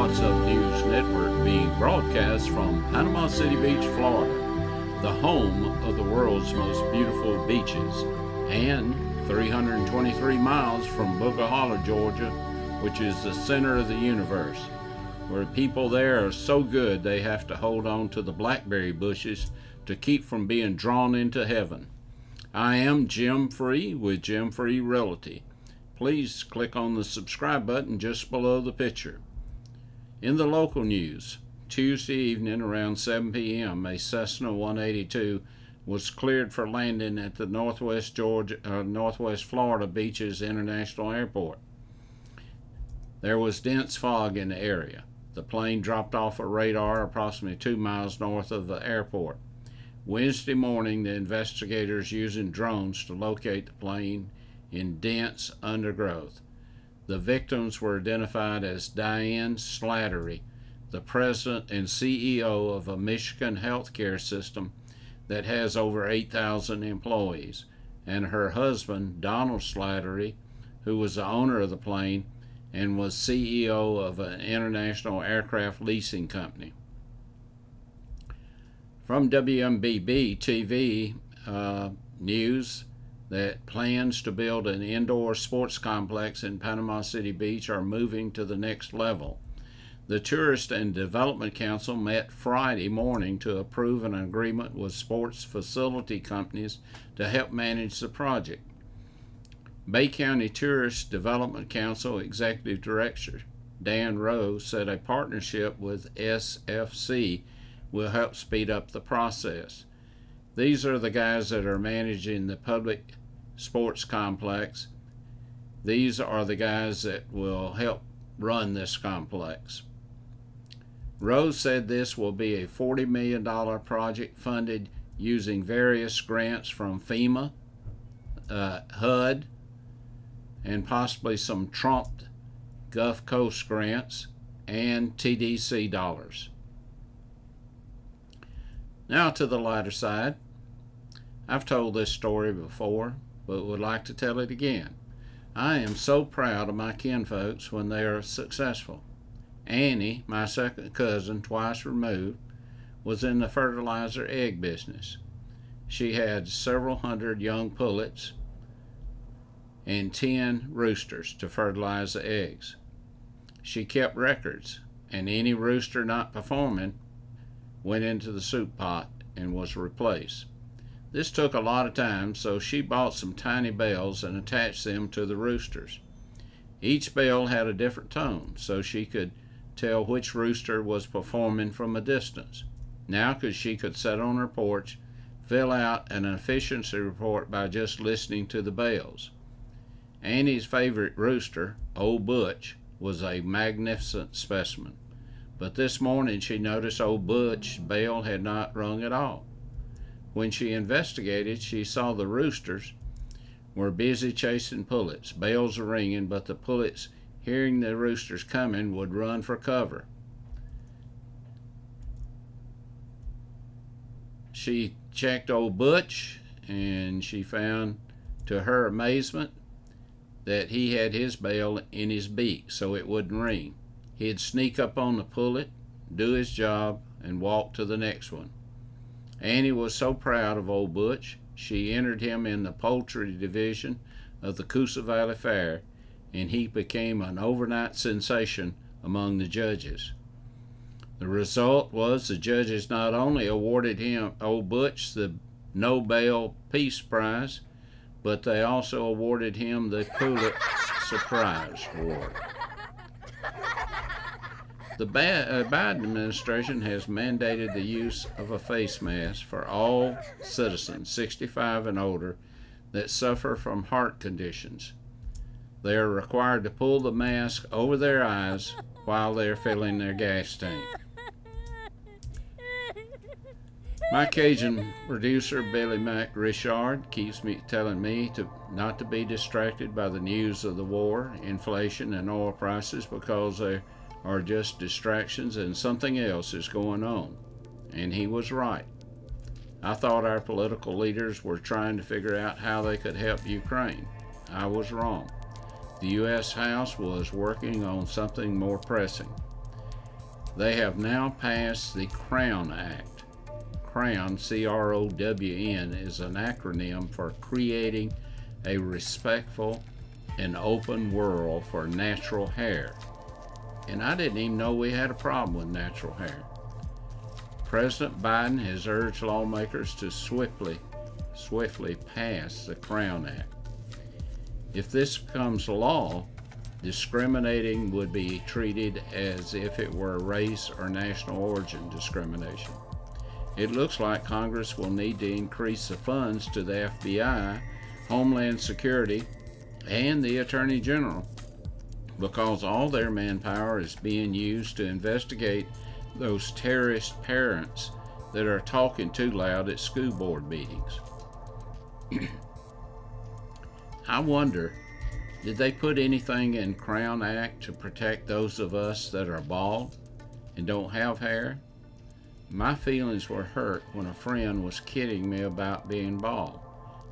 What's Up News Network being broadcast from Panama City Beach, Florida, the home of the world's most beautiful beaches, and 323 miles from Bookaholla, Georgia, which is the center of the universe, where people there are so good they have to hold on to the blackberry bushes to keep from being drawn into heaven. I am Jim Free with Jim Free Realty. Please click on the subscribe button just below the picture. In the local news, Tuesday evening around 7 p.m., a Cessna 182 was cleared for landing at the Northwest Florida Beaches International Airport. There was dense fog in the area. The plane dropped off a radar approximately 2 miles north of the airport. Wednesday morning, the investigators using drones to locate the plane in dense undergrowth. The victims were identified as Diane Slattery, the president and CEO of a Michigan healthcare system that has over 8,000 employees, and her husband, Donald Slattery, who was the owner of the plane and was CEO of an international aircraft leasing company. From WMBB-TV news, that plans to build an indoor sports complex in Panama City Beach are moving to the next level. The Tourist and Development Council met Friday morning to approve an agreement with sports facility companies to help manage the project. Bay County Tourist Development Council Executive Director Dan Rose said a partnership with SFC will help speed up the process. These are the guys that are managing the public sports complex. These are the guys that will help run this complex. Rose said this will be a $40 million project funded using various grants from FEMA, HUD, and possibly some Trump Gulf Coast grants and TDC dollars. Now to the lighter side. I've told this story before, but would like to tell it again. I am so proud of my kinfolks when they are successful. Annie, my second cousin, twice removed, was in the fertilizer egg business. She had several hundred young pullets and 10 roosters to fertilize the eggs. She kept records, and any rooster not performing went into the soup pot and was replaced. This took a lot of time, so she bought some tiny bells and attached them to the roosters. Each bell had a different tone, so she could tell which rooster was performing from a distance. Now she could sit on her porch, fill out an efficiency report by just listening to the bells. Annie's favorite rooster, Old Butch, was a magnificent specimen. But this morning she noticed Old Butch's bell had not rung at all. When she investigated, she saw the roosters were busy chasing pullets. Bells were ringing, but the pullets, hearing the roosters coming, would run for cover. She checked Old Butch, and she found, to her amazement, that he had his bell in his beak so it wouldn't ring. He'd sneak up on the pullet, do his job, and walk to the next one. Annie was so proud of Old Butch, she entered him in the poultry division of the Coosa Valley Fair, and he became an overnight sensation among the judges. The result was the judges not only awarded him, Old Butch, the Nobel Peace Prize, but they also awarded him the Pulitzer Surprise Award. The Biden administration has mandated the use of a face mask for all citizens 65 and older that suffer from heart conditions. They are required to pull the mask over their eyes while they are filling their gas tank. My Cajun producer, Billy Mac Richard, keeps telling me not to be distracted by the news of the war, inflation, and oil prices, because they are just distractions and something else is going on. And he was right. I thought our political leaders were trying to figure out how they could help Ukraine. I was wrong. The U.S. House was working on something more pressing. They have now passed the CROWN Act. CROWN, C-R-O-W-N, is an acronym for Creating a Respectful and Open World for Natural Hair. And I didn't even know we had a problem with natural hair. President Biden has urged lawmakers to swiftly pass the CROWN Act. If this becomes law, discriminating would be treated as if it were race or national origin discrimination. It looks like Congress will need to increase the funds to the FBI, Homeland Security, and the Attorney General, because all their manpower is being used to investigate those terrorist parents that are talking too loud at school board meetings. I wonder, did they put anything in CROWN Act to protect those of us that are bald and don't have hair? My feelings were hurt when a friend was kidding me about being bald.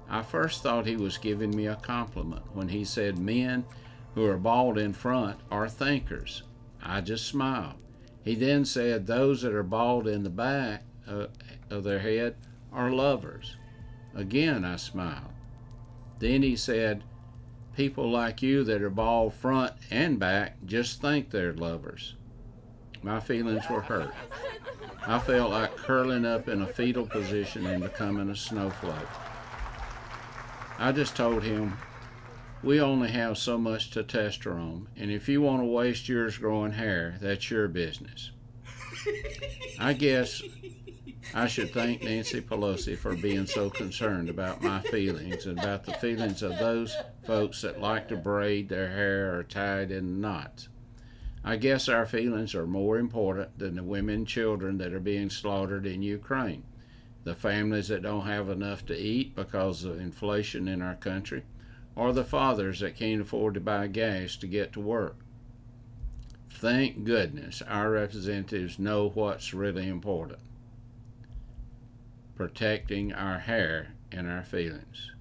I first thought he was giving me a compliment when he said men who are bald in front are thinkers. I just smiled. He then said those that are bald in the back of their head are lovers. Again, I smiled. Then he said, people like you that are bald front and back just think they're lovers. My feelings were hurt. I felt like curling up in a fetal position and becoming a snowflake. I just told him, we only have so much testosterone, and if you want to waste yours growing hair, that's your business. I guess I should thank Nancy Pelosi for being so concerned about my feelings and about the feelings of those folks that like to braid their hair or tie it in knots. I guess our feelings are more important than the women and children that are being slaughtered in Ukraine, the families that don't have enough to eat because of inflation in our country, or the fathers that can't afford to buy gas to get to work. Thank goodness our representatives know what's really important: protecting our hair and our feelings.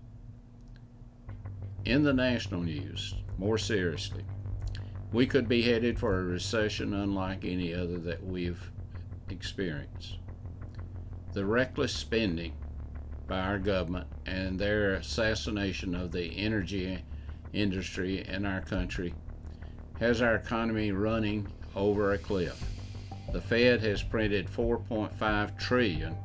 In the national news, more seriously, we could be headed for a recession unlike any other that we've experienced. The reckless spending by our government and their assassination of the energy industry in our country has our economy running over a cliff. The Fed has printed $4.5 trillion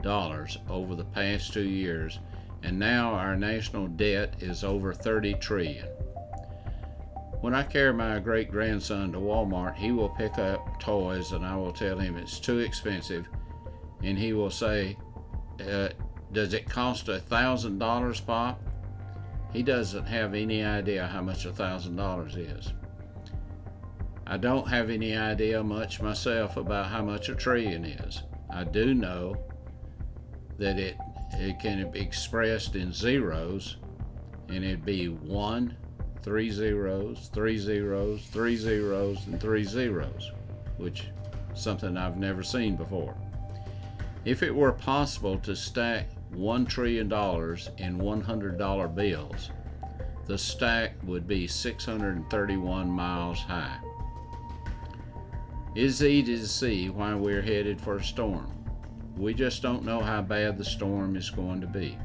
over the past 2 years, and now our national debt is over $30 trillion. When I carry my great-grandson to Walmart, he will pick up toys and I will tell him it's too expensive, and he will say, does it cost $1,000, Pop? He doesn't have any idea how much $1,000 is. I don't have any idea much myself about how much a trillion is. I do know that it can be expressed in zeros, and it'd be 1, 3 zeros, 3 zeros, 3 zeros, and 3 zeros, which is something I've never seen before. If it were possible to stack $1 trillion in $100 bills, the stack would be 631 miles high. It's easy to see why we're headed for a storm. We just don't know how bad the storm is going to be.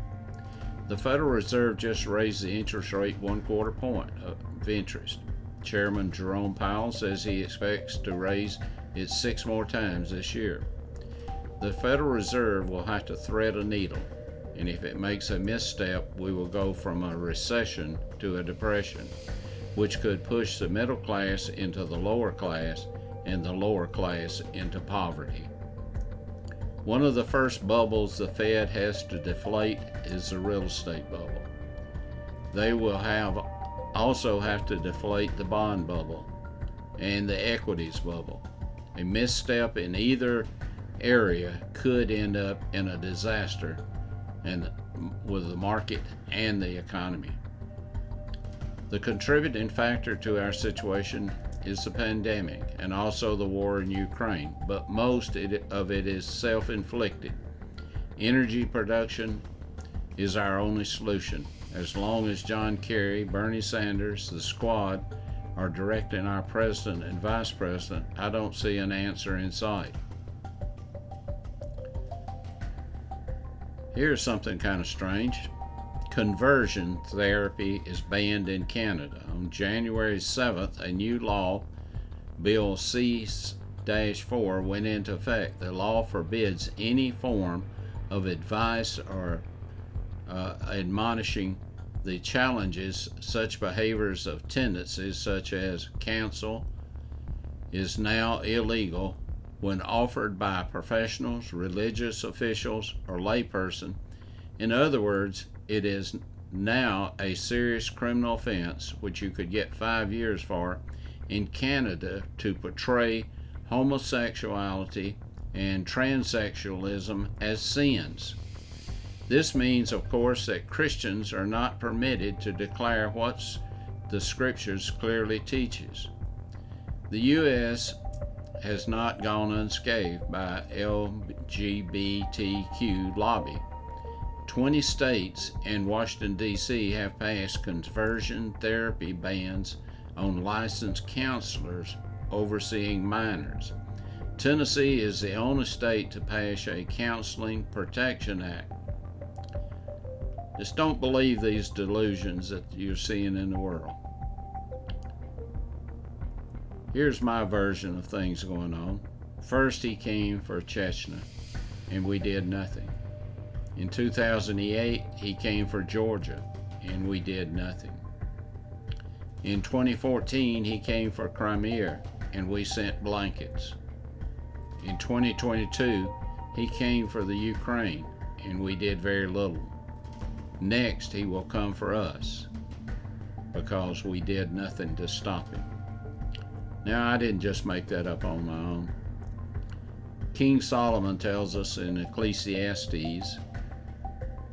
The Federal Reserve just raised the interest rate 1/4 point of interest. Chairman Jerome Powell says he expects to raise it 6 more times this year. The Federal Reserve will have to thread a needle, and if it makes a misstep, we will go from a recession to a depression, which could push the middle class into the lower class and the lower class into poverty. One of the first bubbles the Fed has to deflate is the real estate bubble. They will also have to deflate the bond bubble and the equities bubble. A misstep in either area could end up in a disaster and with the market and the economy. The contributing factor to our situation is the pandemic and also the war in Ukraine, but most of it is self-inflicted. Energy production is our only solution. As long as John Kerry, Bernie Sanders, the Squad or directing our president and vice president, I don't see an answer in sight. Here's something kind of strange. Conversion therapy is banned in Canada. On January 7th, a new law, Bill C-4, went into effect. The law forbids any form of advice or admonishing the challenges such behaviors of tendencies such as cancel is now illegal when offered by professionals, religious officials, or layperson. In other words, it is now a serious criminal offense, which you could get 5 years for, in Canada to portray homosexuality and transsexualism as sins. This means, of course, that Christians are not permitted to declare what the Scriptures clearly teaches. The U.S. has not gone unscathed by LGBTQ lobby. 20 states and Washington, D.C. have passed conversion therapy bans on licensed counselors overseeing minors. Tennessee is the only state to pass a Counseling Protection Act. Just don't believe these delusions that you're seeing in the world. Here's my version of things going on. First, he came for Chechnya, and we did nothing. In 2008, he came for Georgia, and we did nothing. In 2014, he came for Crimea, and we sent blankets. In 2022, he came for the Ukraine, and we did very little. Next, he will come for us, because we did nothing to stop him. Now, I didn't just make that up on my own. King Solomon tells us in Ecclesiastes,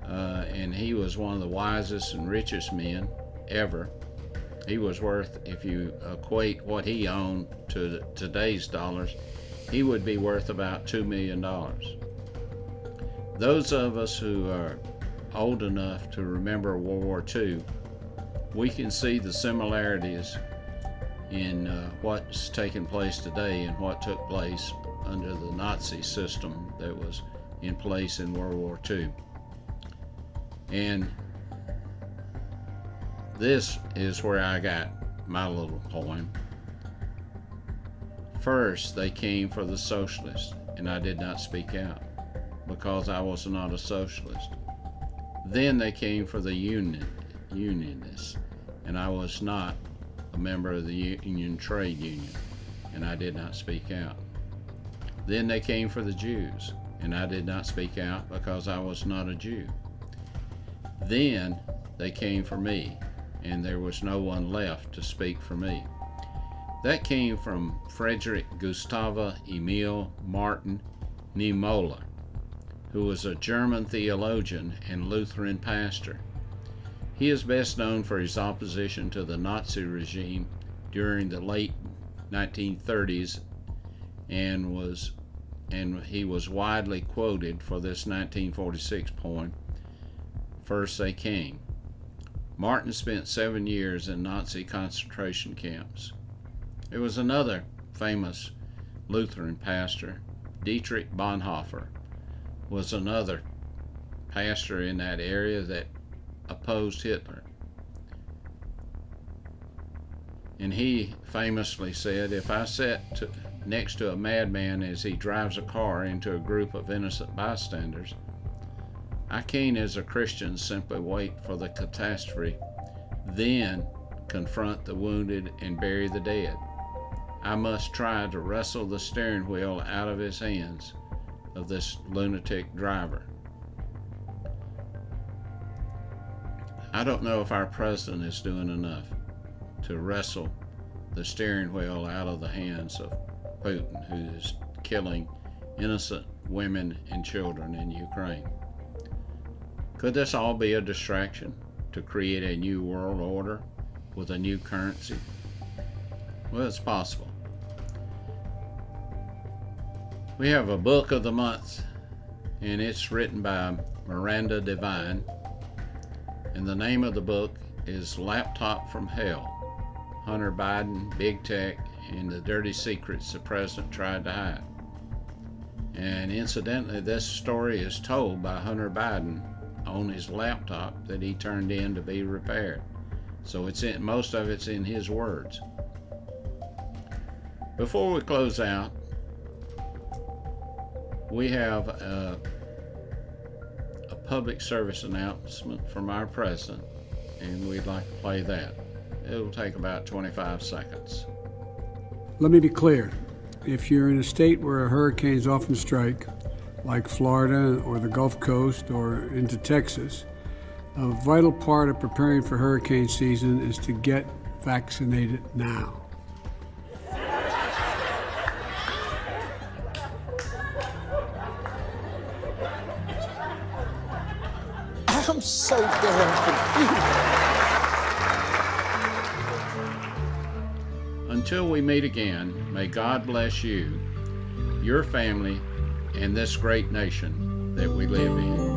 and he was one of the wisest and richest men ever. He was worth, if you equate what he owned to today's dollars, he would be worth about $2 million. Those of us who are old enough to remember World War II, we can see the similarities in what's taking place today and what took place under the Nazi system that was in place in World War II. And this is where I got my little poem. First, they came for the socialists, and I did not speak out because I was not a socialist. Then they came for the unionists, and I was not a member of the union trade union, and I did not speak out. Then they came for the Jews, and I did not speak out because I was not a Jew. Then they came for me, and there was no one left to speak for me. That came from Friedrich Gustav Emil Martin Niemöller, who was a German theologian and Lutheran pastor. He is best known for his opposition to the Nazi regime during the late 1930s, and he was widely quoted for this 1946 poem, First They Came. Martin spent 7 years in Nazi concentration camps. There was another famous Lutheran pastor, Dietrich Bonhoeffer, was another pastor in that area that opposed Hitler. And he famously said, if I sat next to a madman as he drives a car into a group of innocent bystanders, I can't, as a Christian, simply wait for the catastrophe, then confront the wounded and bury the dead. I must try to wrestle the steering wheel out of his hands of this lunatic driver. I don't know if our president is doing enough to wrestle the steering wheel out of the hands of Putin, who is killing innocent women and children in Ukraine. Could this all be a distraction to create a new world order with a new currency? Well, it's possible. We have a book of the month, and it's written by Miranda Devine, and the name of the book is Laptop from Hell, Hunter Biden, big tech, and the dirty secrets the president tried to hide. And incidentally, this story is told by Hunter Biden on his laptop that he turned in to be repaired. So most of it's in his words. Before we close out, we have a public service announcement from our president, and we'd like to play that. It'll take about 25 seconds. Let me be clear. If you're in a state where hurricanes often strike, like Florida or the Gulf Coast or into Texas, a vital part of preparing for hurricane season is to get vaccinated now. I'm so damn confused. Until we meet again, may God bless you, your family, and this great nation that we live in.